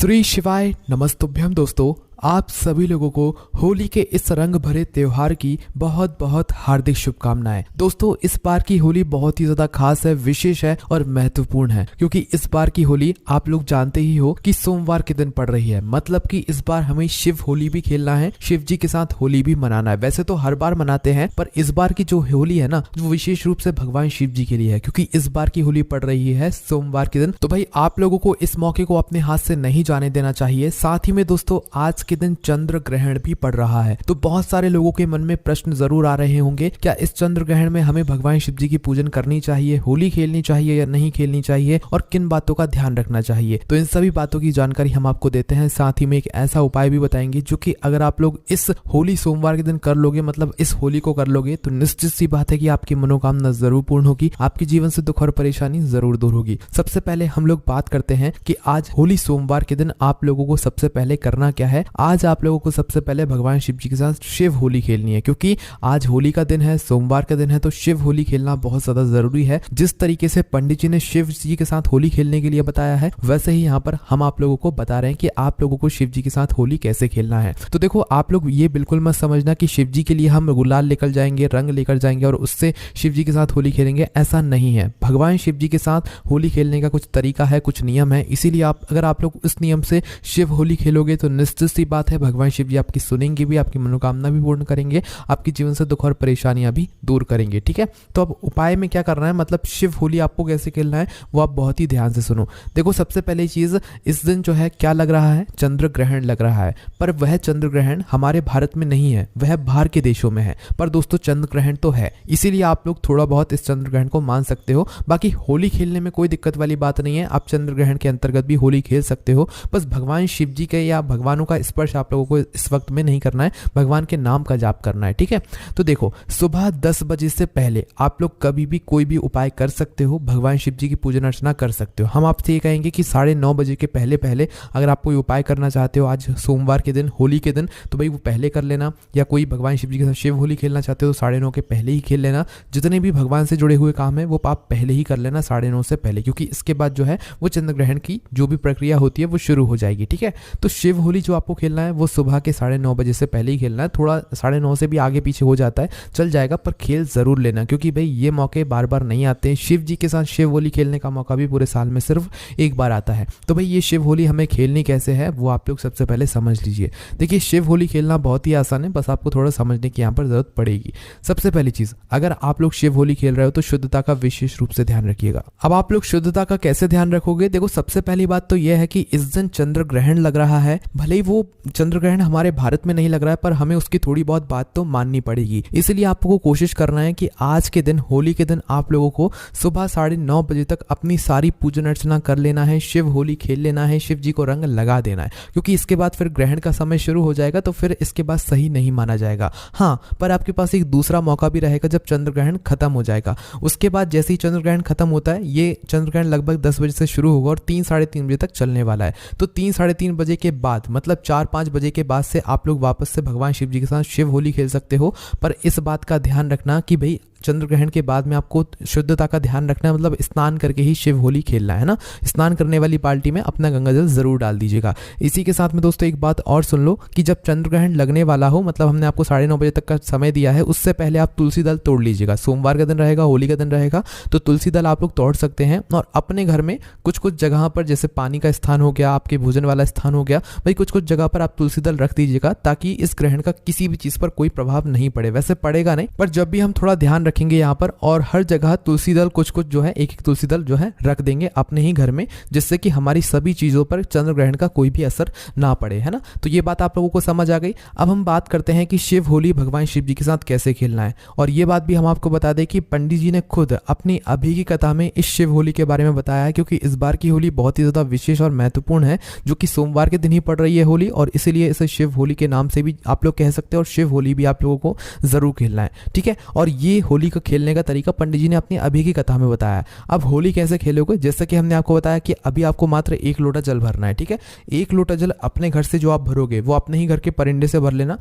श्री शिवाय नमस्तुभ्यम। दोस्तों, आप सभी लोगों को होली के इस रंग भरे त्योहार की बहुत बहुत हार्दिक शुभकामनाएं। दोस्तों, इस बार की होली बहुत ही ज्यादा खास है, विशेष है और महत्वपूर्ण है, क्योंकि इस बार की होली आप लोग जानते ही हो कि सोमवार के दिन पड़ रही है। मतलब कि इस बार हमें शिव होली भी खेलना है, शिव जी के साथ होली भी मनाना है। वैसे तो हर बार मनाते हैं, पर इस बार की जो होली है ना, वो विशेष रूप से भगवान शिव जी के लिए है, क्योंकि इस बार की होली पड़ रही है सोमवार के दिन। तो भाई, आप लोगों को इस मौके को अपने हाथ से नहीं जाने देना चाहिए। साथ ही में दोस्तों, आज के दिन चंद्र ग्रहण भी पड़ रहा है। तो बहुत सारे लोगों के मन में प्रश्न जरूर आ रहे होंगे, क्या इस चंद्र ग्रहण में हमें भगवान शिव जी की पूजन करनी चाहिए, होली खेलनी चाहिए या नहीं खेलनी चाहिए, और किन बातों का ध्यान रखना चाहिए। तो इन सभी बातों की जानकारी हम आपको देते हैं। साथ ही में एक ऐसा उपाय भी बताएंगे जो कि अगर आप लोग इस होली सोमवार के दिन कर लोगे, मतलब इस होली को कर लोगे, तो निश्चित सी बात है कि आपकी मनोकामना जरूर पूर्ण होगी, आपके जीवन से दुख और परेशानी जरूर दूर होगी। सबसे पहले हम लोग बात करते हैं कि आज होली सोमवार के दिन आप लोगों को सबसे पहले करना क्या है। आज आप लोगों को सबसे पहले भगवान शिव जी के साथ शिव होली खेलनी है, क्योंकि आज होली का दिन है, सोमवार का दिन है, तो शिव होली खेलना बहुत ज्यादा जरूरी है। जिस तरीके से पंडित जी ने शिव जी के साथ होली खेलने के लिए बताया है, वैसे ही यहाँ पर हम आप लोगों को बता रहे हैं कि आप लोगों को शिव जी के साथ होली कैसे खेलना है। तो देखो, आप लोग ये बिल्कुल मत समझना कि शिव जी के लिए हम गुलाल लेकर जाएंगे, रंग लेकर जाएंगे और उससे शिव जी के साथ होली खेलेंगे, ऐसा नहीं है। भगवान शिव जी के साथ होली खेलने का कुछ तरीका है, कुछ नियम है। इसीलिए अगर आप लोग उस नियम से शिव होली खेलोगे तो निश्चित सी बात है भगवान शिव जी आपकी सुनेंगे भी, आपकी मनोकामना भी पूर्ण करेंगे, आपके जीवन से दुख और परेशानियां भी दूर करेंगे। ठीक है, तो अब उपाय में क्या करना है, मतलब शिव होली आपको कैसे खेलना है वो आप बहुत ही ध्यान से सुनो। देखो, सबसे पहले चीज, इस दिन जो है क्या लग रहा है, चंद्र ग्रहण लग रहा है। पर वह चंद्र ग्रहण हमारे भारत में नहीं है, वह बाहर के देशों में है। पर दोस्तों, चंद्र ग्रहण तो है, इसीलिए आप लोग थोड़ा बहुत इस चंद्र ग्रहण को मान सकते हो। बाकी होली खेलने में कोई दिक्कत वाली बात नहीं है, आप चंद्र ग्रहण के अंतर्गत भी होली खेल सकते हो। बस भगवान शिव जी के या भगवानों का स्पर्श आप लोगों को इस वक्त में नहीं करना है, भगवान के नाम का जाप करना है। ठीक है, तो देखो, सुबह 10 बजे से पहले आप लोग कभी भी कोई भी उपाय कर सकते हो, भगवान शिव जी की पूजन अर्चना कर सकते हो। हम आपसे ये कहेंगे कि 9:30 बजे के पहले पहले अगर आप कोई उपाय करना चाहते हो आज सोमवार के दिन, होली के दिन, तो भाई वो पहले कर लेना। या कोई भगवान शिव जी के साथ शिव होली खेलना चाहते हो तो 9:30 के पहले ही खेल लेना। जितने भी भगवान से जुड़े हुए काम है वो आप पहले ही कर लेना 9:30 से पहले, क्योंकि इसके बाद जो है वो चंद्र ग्रहण की जो भी प्रक्रिया होती है वो शुरू हो जाएगी। ठीक है, तो शिव होली जो आपको खेलना है वो सुबह के 9:30 बजे से पहले ही खेलना है। थोड़ा 9:30 से भी आगे पीछे हो जाता है, चल जाएगा, पर खेल जरूर लेना, क्योंकि भाई ये मौके बार बार नहीं आते हैं। शिव जी के साथ शिव होली खेलने का मौका भी पूरे साल में सिर्फ एक बार आता है। तो भाई ये शिव होली हमें खेलनी कैसे है वो आप लोग सबसे पहले समझ लीजिए। देखिए, शिव होली खेलना बहुत ही आसान है, बस आपको थोड़ा समझने की यहाँ पर जरूरत पड़ेगी। सबसे पहली चीज, अगर आप लोग शिव होली खेल रहे हो तो शुद्धता का विशेष रूप से ध्यान रखिएगा। अब आप लोग शुद्धता का कैसे ध्यान रखोगे? देखो, सबसे पहली बात तो यह है कि इस दिन चंद्र ग्रहण लग रहा है। भले ही वो चंद्र ग्रहण हमारे भारत में नहीं लग रहा है, पर हमें उसकी थोड़ी बहुत बात तो माननी पड़ेगी। इसलिए आपको कोशिश करना है कि आज के दिन, होली के दिन, आप लोगों को सुबह 9:30 बजे तक अपनी सारी पूजन अर्चना कर लेना है, शिव होली खेल लेना है, शिव जी को रंग लगा देना है, क्योंकि इसके बाद फिर ग्रहण का समय शुरू हो जाएगा, तो फिर इसके बाद सही नहीं माना जाएगा। हाँ, पर आपके पास एक दूसरा मौका भी रहेगा जब चंद्र ग्रहण खत्म हो जाएगा। उसके बाद जैसे ही चंद्र ग्रहण खत्म होता है, ये चंद्र ग्रहण लगभग 10 बजे से शुरू होगा और 3-3:30 बजे तक चलने वाला है। तो 3-3:30 बजे के बाद, मतलब 4-5 बजे के बाद से आप लोग वापस से भगवान शिव जी के साथ शिव होली खेल सकते हो। पर इस बात का ध्यान रखना कि भाई चंद्र ग्रहण के बाद में आपको शुद्धता का ध्यान रखना है, मतलब स्नान करके ही शिव होली खेलना है ना। स्नान करने वाली बाल्टी में अपना गंगा जल जरूर डाल दीजिएगा। इसी के साथ में दोस्तों एक बात और सुन लो कि जब चंद्र ग्रहण लगने वाला हो, मतलब हमने आपको 9:30 बजे तक का समय दिया है, उससे पहले आप तुलसी दल तोड़ लीजिएगा। सोमवार का दिन रहेगा, होली का दिन रहेगा, तो तुलसी दल आप लोग तोड़ सकते हैं। और अपने घर में कुछ कुछ जगह पर, जैसे पानी का स्थान हो गया, आपके भोजन वाला स्थान हो गया, भाई कुछ कुछ जगह पर आप तुलसी दल रख दीजिएगा, ताकि इस ग्रहण का किसी भी चीज पर कोई प्रभाव नहीं पड़े। वैसे पड़ेगा नहीं, पर जब भी हम थोड़ा ध्यान रखेंगे यहाँ पर, और हर जगह तुलसी दल कुछ कुछ जो है, एक तुलसी दल जो है रख देंगे अपने ही घर में, जिससे कि हमारी सभी चीजों पर चंद्र ग्रहण का कोई भी असर ना पड़े, है ना। तो ये बात आप लोगों को समझ आ गई। अब हम बात करते हैं कि शिव होली भगवान शिव जी के साथ कैसे खेलना है। और ये बात भी हम आपको बता दें कि पंडित जी ने खुद अपनी अभी की कथा में इस शिव होली के बारे में बताया है, क्योंकि इस बार की होली बहुत ही ज्यादा विशेष और महत्वपूर्ण है, जो कि सोमवार के दिन ही पड़ रही है होली, और इसीलिए इसे शिव होली के नाम से भी आप लोग कह सकते हैं, और शिव होली भी आप लोगों को जरूर खेलना है। ठीक है, और ये होली होली का खेलने का तरीका पंडित जी ने अपनी अभी की कथा में बताया। अब होली कैसे खेलोगे, जैसा कि हमने आपको बताया कि अभी आपको मात्र 1 लोटा जल भरना है, ठीक है। 1 लोटा जल अपने घर से जो आप भरोगे वो अपने ही घर के परिंदे से भर लेना।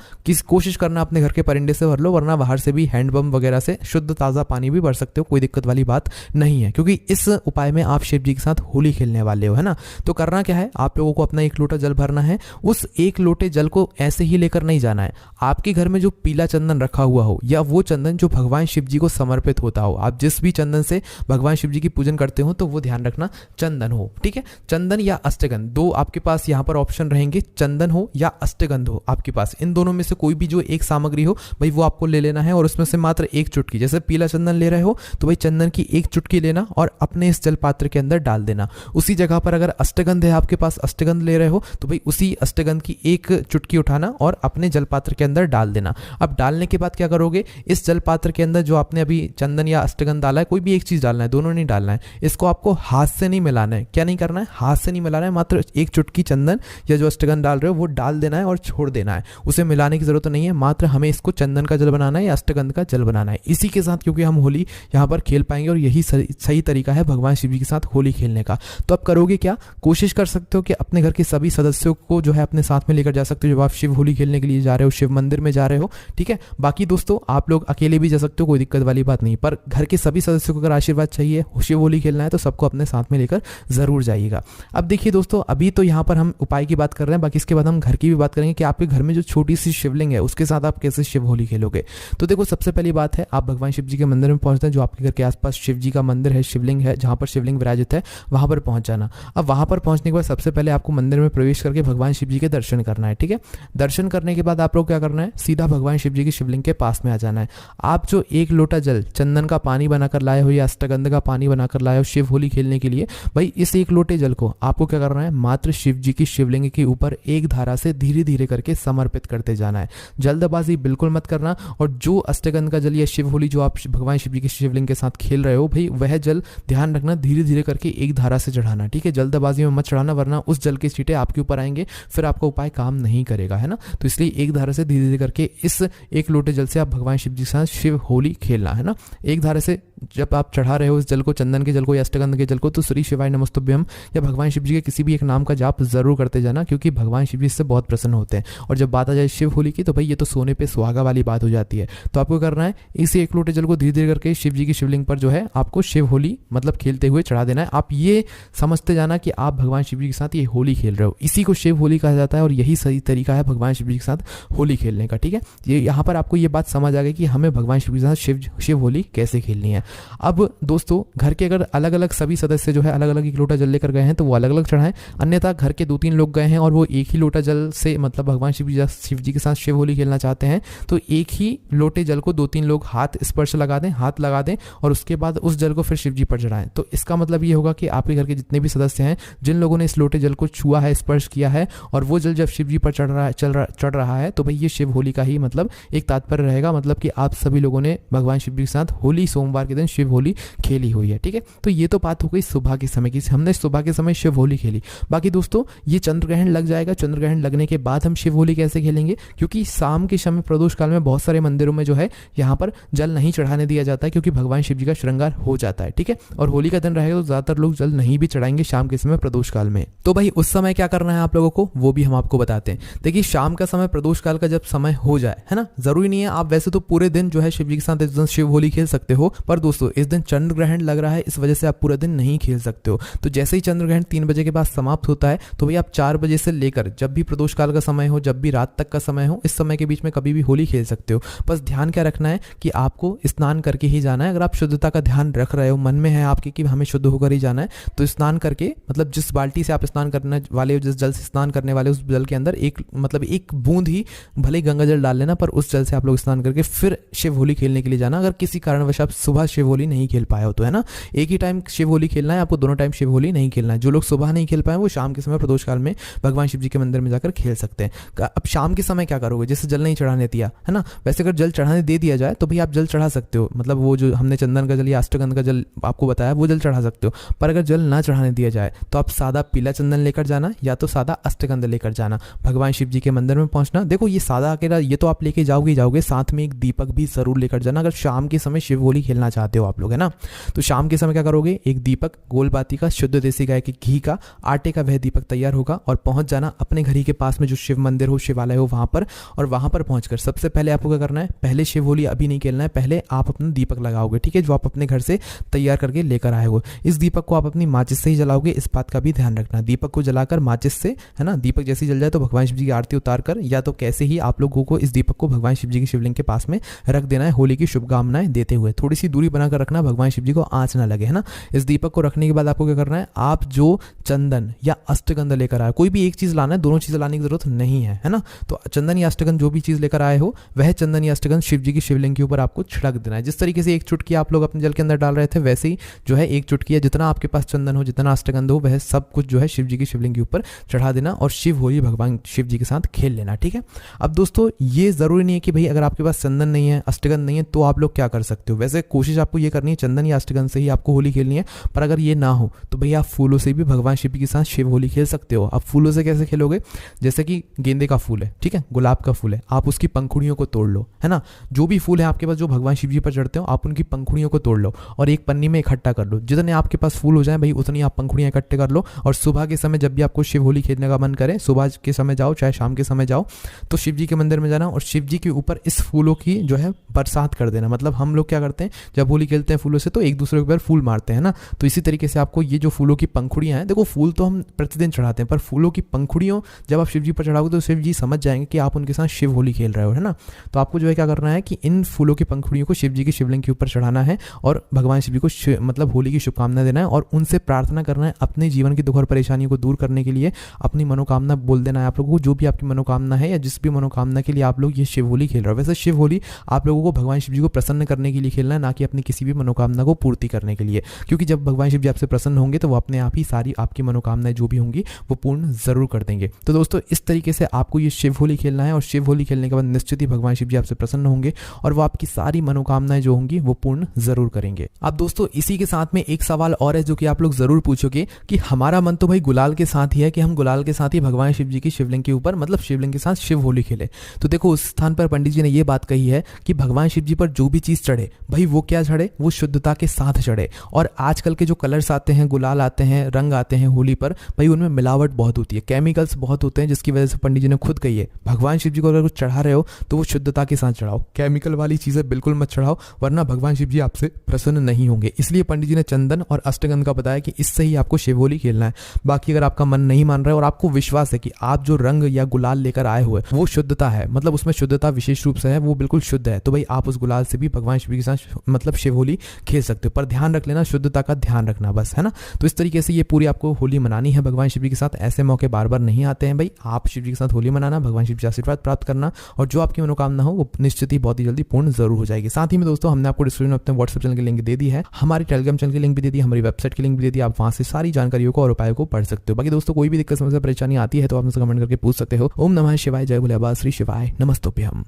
कोशिश करना अपने घर के परिंदे से भर लो, वरना बाहर से भी हैंडपंप वगैरह से शुद्ध ताज़ा पानी भी भर सकते हो, कोई दिक्कत वाली बात नहीं है, क्योंकि इस उपाय में आप शिव जी के साथ होली खेलने वाले हो, है ना। तो करना क्या है, आप लोगों को अपना 1 लोटा जल भरना है। उस 1 लोटे जल को ऐसे ही लेकर नहीं जाना है। आपके घर में जो पीला चंदन रखा हुआ हो या वो चंदन जो भगवान शिव जी को समर्पित होता हो, आप जिस भी चंदन से भगवान शिव जी की पूजन करते हो तो वो ध्यान रखना चंदन हो, ठीक है। चंदन या अष्टगंध, दो आपके पास यहाँ पर ऑप्शन रहेंगे, चंदन हो या अष्टगंध हो आपके पास। इन दोनों में से कोई भी जो एक सामग्री हो भाई वो आपको ले लेना है, और उसमें से मात्र 1 चुटकी, जैसे पीला चंदन ले रहे हो तो भाई चंदन की 1 चुटकी लेना और अपने इस जल पात्र के अंदर डाल देना। उसी जगह पर अगर अष्टगंध है आपके पास, अष्टगंध ले रहे हो तो भाई उसी अष्टगंध की 1 चुटकी उठाना और अपने जल पात्र के अंदर डाल देना। अब डालने के बाद क्या करोगे, इस जल पात्र के अंदर जो आपने अभी चंदन या अष्टगंध डाला है, कोई भी एक चीज डालना है, दोनों नहीं डालना है। इसको आपको हाथ से नहीं मिलाना है। क्या नहीं करना है, हाथ से नहीं मिलाना है, मात्र 1 चुटकी चंदन या जो अष्टगंध डाल रहे हो वो डाल देना है और छोड़ देना है। उसे मिलाने की जरूरत नहीं है, मात्र हमें इसको चंदन का जल बनाना है या अष्टगंध का जल बनाना है। इसी के साथ क्योंकि हम होली यहाँ पर खेल पाएंगे और यही सही तरीका है भगवान शिव जी के साथ होली खेलने का। तो आप करोगे क्या, कोशिश कर सकते हो कि अपने घर के सभी सदस्यों को जो है अपने साथ में लेकर जा सकते हो जब आप शिव होली खेलने के लिए जा रहे हो, शिव मंदिर में जा रहे हो, ठीक है। बाकी दोस्तों आप लोग अकेले भी जा सकते हो, कोई दिक्कत वाली बात नहीं, पर घर के सभी सदस्यों को अगर आशीर्वाद चाहिए, शिव होली खेलना है तो सबको अपने साथ में लेकर जरूर जाइएगा। अब देखिए दोस्तों, अभी तो यहाँ पर हम उपाय की बात कर रहे हैं, बाकी इसके बाद हम घर की भी बात करेंगे कि आपके घर में जो छोटी सी शिवलिंग है उसके साथ आप कैसे शिव होली खेलोगे। तो देखो, सबसे पहली बात है, आप भगवान शिव जी के मंदिर में पहुंचते हैं, जो आपके घर के आसपास शिव जी का मंदिर है, शिवलिंग है, जहां पर शिवलिंग विराजित है, वहां पर पहुंच जाना। अब वहां पर पहुंचने के बाद सबसे पहले आपको मंदिर में प्रवेश करके भगवान शिव जी के दर्शन करना है, ठीक है। दर्शन करने के बाद आप लोग क्या करना है, सीधा भगवान शिव जी की शिवलिंग के पास में आ जाना है। आप जो 1 लोटा जल चंदन का पानी बनाकर लाए हो या अष्टगंध का पानी बनाकर लाए हो शिव होली खेलने के लिए, भाई इस 1 लोटे जल को आपको क्या करना है, मात्र शिव जी की शिवलिंग के ऊपर एक धारा से धीरे धीरे करके समर्पित करते जाना है। जल्दबाजी बिल्कुल मत करना। और जो अष्टगंध का जल या शिव होली जो आप भगवान शिव जी की शिवलिंग के साथ खेल रहे हो, भाई वह जल ध्यान रखना धीरे धीरे करके एक धारा से चढ़ाना, ठीक है। जल्दबाजी में मत चढ़ाना, वरना उस जल के छींटे आपके ऊपर आएंगे, फिर आपका उपाय काम नहीं करेगा, है ना। तो इसलिए एक धारा से धीरे धीरे करके इस 1 लोटे जल से आप भगवान शिव जी के साथ शिव होली खेलना, है ना। एक धारा से जब आप चढ़ा रहे हो इस जल को, चंदन के जल को या अष्टगंध के जल को, तो श्री शिवाय नमस्तुभ्यम या भगवान शिव जी के किसी भी एक नाम का जाप जरूर करते जाना, क्योंकि भगवान शिव जी इससे बहुत प्रसन्न होते हैं। और जब बात आ जाए शिव होली की तो भाई ये तो सोने पे सुहागा वाली बात हो जाती है। तो आपको करना है, इस 1 लोटे जल को धीरे धीरे करके शिव जी की शिवलिंग पर जो है आपको शिव होली मतलब खेलते हुए चढ़ा देना है। आप ये समझते जाना कि आप भगवान शिव जी के साथ ये होली खेल रहे हो, इसी को शिव होली कहा जाता है और यही सही तरीका है भगवान शिव जी के साथ होली खेलने का, ठीक है। ये यहाँ पर आपको ये बात समझ आ गई कि हमें भगवान शिव जी के साथ शिव होली कैसे खेलनी है। अब दोस्तों, घर के अगर अलग अलग सभी सदस्य जो है अलग अलग 1 लोटा जल लेकर गए हैं तो वो अलग अलग चढ़ाएं, अन्यथा घर के 2-3 लोग गए हैं और वो एक ही लोटा जल से मतलब भगवान शिव जी के साथ शिव होली खेलना चाहते हैं, तो एक ही लोटे जल को 2-3 लोग हाथ स्पर्श लगा दें, हाथ लगा दें और उसके बाद उस जल को फिर शिव जी पर चढ़ाएं। तो इसका मतलब ये होगा कि आपके घर के जितने भी सदस्य हैं, जिन लोगों ने इस लोटे जल को छुआ है, स्पर्श किया है और वो जल जब शिव जी पर चढ़ रहा है तो भाई ये शिव होली का ही मतलब एक तात्पर्य रहेगा, मतलब कि आप सभी लोगों ने भगवान शिव जी के साथ होली सोमवार के दिन शिव होली खेली हुई है, ठीक है। तो ये तो बात हो गई सुबह के समय की, हमने सुबह के समय शिव होली खेली। बाकी दोस्तों, ये चंद्रग्रहण लग जाएगा, चंद्रग्रहण लगने के बाद हम शिव होली कैसे खेलेंगे, क्योंकि शाम के समय प्रदोष काल में बहुत सारे मंदिरों में जो है यहाँ पर जल नहीं चढ़ाने दिया जाता है, क्योंकि भगवान शिव जी का श्रृंगार हो जाता है, ठीक है। और होली का दिन रहेगा तो ज्यादातर लोग जल नहीं भी चढ़ाएंगे शाम के समय प्रदोष काल में। तो भाई उस समय क्या करना है आप लोगों को, वो भी हम आपको बताते हैं। देखिए, शाम का समय प्रदोष काल का जब समय हो जाए, है ना, जरूरी नहीं है आप वैसे तो पूरे दिन जो है शिव जी के साथ इस दिन शिव होली खेल सकते हो, पर दोस्तों इस दिन चंद्रग्रहण लग रहा है, इस वजह से आप पूरा दिन नहीं खेल सकते हो। तो जैसे ही चंद्रग्रहण 3 बजे के बाद समाप्त होता है तो भाई आप 4 बजे से लेकर जब भी प्रदोष काल का समय हो, जब भी रात तक का समय हो, इस समय के बीच में कभी भी होली खेल सकते हो। बस ध्यान क्या रखना है कि आपको स्नान करके ही जाना है। अगर आप शुद्धता का ध्यान रख रहे हो, मन में है आपके कि हमें शुद्ध होकर ही जाना है, तो स्नान करके मतलब जिस बाल्टी से आप स्नान करने वाले हो, जिस जल से स्नान करने वाले उस जल के अंदर एक बूंद ही भले गंगा जल डाल लेना, पर उस जल से आप लोग स्नान करके फिर शिव होली खेलने के लिए जाना। अगर किसी कारणवश आप सुबह शिव होली नहीं खेल पाए हो तो, है ना। एक ही टाइम शिव होली खेलना है आपको, दोनों टाइम शिव होली नहीं खेलना है। जो लोग सुबह नहीं खेल पाए वो शाम के समय प्रदोष काल में भगवान शिव जी के मंदिर में जाकर खेल सकते हैं। अब शाम के समय क्या करोगे, जैसे जल नहीं चढ़ाने दिया है ना, वैसे अगर जल चढ़ाने दे दिया जाए तो भाई आप जल चढ़ा सकते हो, मतलब वो जो हमने चंदन का जल या अष्टगंध का जल आपको बताया वो जल चढ़ा सकते हो। पर अगर जल ना चढ़ाने दिया जाए तो आप सादा पीला चंदन लेकर जाना या तो सादा अष्टगंध लेकर जाना, भगवान शिव जी के मंदिर में पहुंचना। देखो ये सादा अकेला ये तो आप लेके जाओगे, साथ में एक दीपक भी जरूर लेकर जाना अगर शाम के समय शिव होली खेलना चाहते हो आप लोग, है ना। तो शाम के समय क्या करोगे, एक दीपक गोल बाती का शुद्ध देसी गाय के घी का आटे का वह दीपक तैयार होगा और पहुंच जाना अपने घर ही के पास में जो शिव मंदिर हो, शिवालय हो वहां पर। और वहां पर पहुंचकर सबसे पहले आपको क्या करना है, पहले शिव होली अभी नहीं खेलना है, पहले आप अपना दीपक लगाओगे, ठीक है, जो आप अपने घर से तैयार करके लेकर आए हो। इस दीपक को आप अपनी माचिस से ही जलाओगे, इस बात का भी ध्यान रखना। दीपक को जलाकर माचिस से, है ना, दीपक जैसे जल जाए तो भगवान शिव जी की आरती उतार कर या तो कैसे ही आप लोगों को इस दीपक को भगवान शिव जी के शिवलिंग के पास में रख देना है, होली की शुभकामनाएं देते हुए। थोड़ी सी दूरी बनाकर रखना, भगवान शिव जी को आंच ना लगे, है ना। इस दीपक को रखने के बाद आपको क्या करना है, आप जो चंदन या अष्टगंध लेकर आए, कोई भी एक चीज लाना है, दोनों चीजें लाने की जरूरत नहीं है ना। तो चंदन या अष्टगंध जो भी चीज लेकर आए हो वह चंदन या अष्टगंध शिव जी की शिवलिंग के ऊपर आपको छिड़क देना है। जिस तरीके से एक चुटकी आप लोग अपने जल के अंदर डाल रहे थे वैसे ही जो है एक चुटकी, जितना आपके पास चंदन हो, जितना अष्टगंध हो, वह सब कुछ जो है शिव जी की शिवलिंग के ऊपर चढ़ा देना और शिव होली भगवान शिव जी के साथ खेल लेना, ठीक है। अब दोस्तों ये जरूरी नहीं है कि भाई अगर आपके पास चंदन नहीं है, अष्टगंध नहीं है तो आप लोग क्या कर सकते हो। वैसे कोशिश आपको ये करनी है चंदन या अष्टगंध से ही आपको होली खेलनी है, पर अगर ये ना हो तो भैया आप फूलों से भी भगवान शिव जी के साथ शिव होली खेल सकते हो। आप फूलों से कैसे खेलोगे, जैसे कि गेंदे का फूल है, ठीक है, गुलाब का फूल है, आप उसकी पंखुड़ियों को तोड़ लो, है ना। जो भी फूल है आपके पास जो भगवान शिव जी पर चढ़ते हो, आप उनकी पंखुड़ियों को तोड़ लो और एक पन्नी में इकट्ठा कर लो। जितने आपके पास फूल हो जाए भाई उतनी आप पंखुड़ियां इकट्ठे कर लो और सुबह के समय जब भी आपको शिव होली खेलने का मन करे, सुबह के समय जाओ चाहे शाम के समय जाओ, तो शिव जी के मंदिर में जाना और शिव जी के ऊपर इस फूलों की जो है बरसात कर देना। मतलब हम लोग क्या करते हैं जब होली खेलते हैं फूलों से तो एक दूसरे के ऊपर फूल मारते हैं ना, तो इसी तरीके से आपको ये जो फूलों की पंखुड़ियां हैं, देखो फूल तो हम प्रतिदिन चढ़ाते हैं पर फूलों की पंखुड़ियों जब आप शिव जी पर चढ़ाओगे तो शिव जी समझ जाएंगे कि आप उनके साथ शिव होली खेल रहे हो, है ना। तो आपको जो है क्या करना है कि इन फूलों की पंखुड़ियों को शिव जी की शिवलिंग के ऊपर चढ़ाना है और भगवान शिव जी को मतलब होली की शुभकामना देना है और उनसे प्रार्थना करना है अपने जीवन की दुख और परेशानियों को दूर करने के लिए। अपनी मनोकामना बोल देना है आप लोगों को, जो भी आपकी मनोकामना है या जिस भी मनोकामना के लिए आप लोग ये शिव होली खेल रहे हो। वैसे शिव होली आप लोगों को भगवान शिव जी को प्रसन्न करने के लिए खेलना है, ना कि अपनी किसी भी मनोकामना को पूर्ति करने के लिए, क्योंकि जब भगवान शिव जी आपसे प्रसन्न होंगे तो वो अपने आप ही सारी आपकी मनोकामनाएं जो भी होंगी वो पूर्ण जरूर कर देंगे। तो दोस्तों इस तरीके से आपको ये शिव होली खेलना है और शिव होली खेलने के बाद निश्चित ही भगवान शिव जी आपसे प्रसन्न होंगे और वो आपकी सारी मनोकामनाएं जो होंगी वो पूर्ण जरूर करेंगे। अब दोस्तों इसी के साथ में एक सवाल और है जो कि आप लोग जरूर पूछोगे कि हमारा मन तो भाई गुलाल के साथ ही है कि हम गुलाल के साथ ही भगवान शिव जी की शिवलिंग के ऊपर मतलब शिवलिंग के साथ शिव होली खेले। तो देखो उस स्थान पर पंडित जी ने ये बात कही है कि भगवान शिव जी पर जो भी चीज चढ़े भाई वो क्या चढ़े, वो शुद्धता के साथ चढ़े। और आजकल के जो कलर्स आते हैं, गुलाल आते हैं, रंग आते हैं होली पर, भाई उनमें मिलावट बहुत होती है, केमिकल्स बहुत होते हैं, जिसकी वजह से पंडित जी ने खुद कही है भगवान शिव जी को अगर कुछ चढ़ा रहे हो तो वो शुद्धता के साथ चढ़ाओ, केमिकल वाली चीजें बिल्कुल मत चढ़ाओ वरना भगवान शिव जी आपसे प्रसन्न नहीं होंगे। इसलिए पंडित जी ने चंदन और अष्टगंध का बताया कि इससे ही आपको शिव होली खेलना है। बाकी अगर आपका मन नहीं मान रहा है और आपको विश्वास है कि आप जो रंग या गुलाल लेकर आए हुए वो शुद्धता है, मतलब उसमें शुद्धता विशेष रूप से है, वो बिल्कुल शुद्ध है, तो भाई आप उस गुलाल से भी भगवान शिव जी के साथ मतलब शिव होली खेल सकते हो। पर ध्यान रख लेना, शुद्धता का ध्यान रखना बस, है ना। तो इस तरीके से ये पूरी आपको होली मनानी है भगवान शिव जी के साथ। ऐसे मौके बार बार नहीं आते हैं भाई, आप शिव जी के साथ होली मनाना, भगवान शिव जी आशीर्वाद प्राप्त करना और जो आपकी मनोकामना हो वो निश्चित ही बहुत ही जल्दी पूर्ण जरूर हो जाएगी। साथ ही में दोस्तों हमने आपको डिस्क्रिप्शन में अपने व्हाट्सएप चैनल की लिंक दे दी है, हमारी टेलीग्राम चैनल की लिंक भी दे दी, हमारी वेबसाइट की लिंक भी दे दी, आप वहां से सारी जानकारियों को और उपायों को पढ़ सकते हो। बाकी दोस्तों कोई भी दिक्कत समस्या परेशानी आती है तो आप मुझसे कमेंट करके पूछ सकते हो। ओम नमः शिवाय, जय भोले बाबा, श्री शिवाय, नमस्तुभ्यम।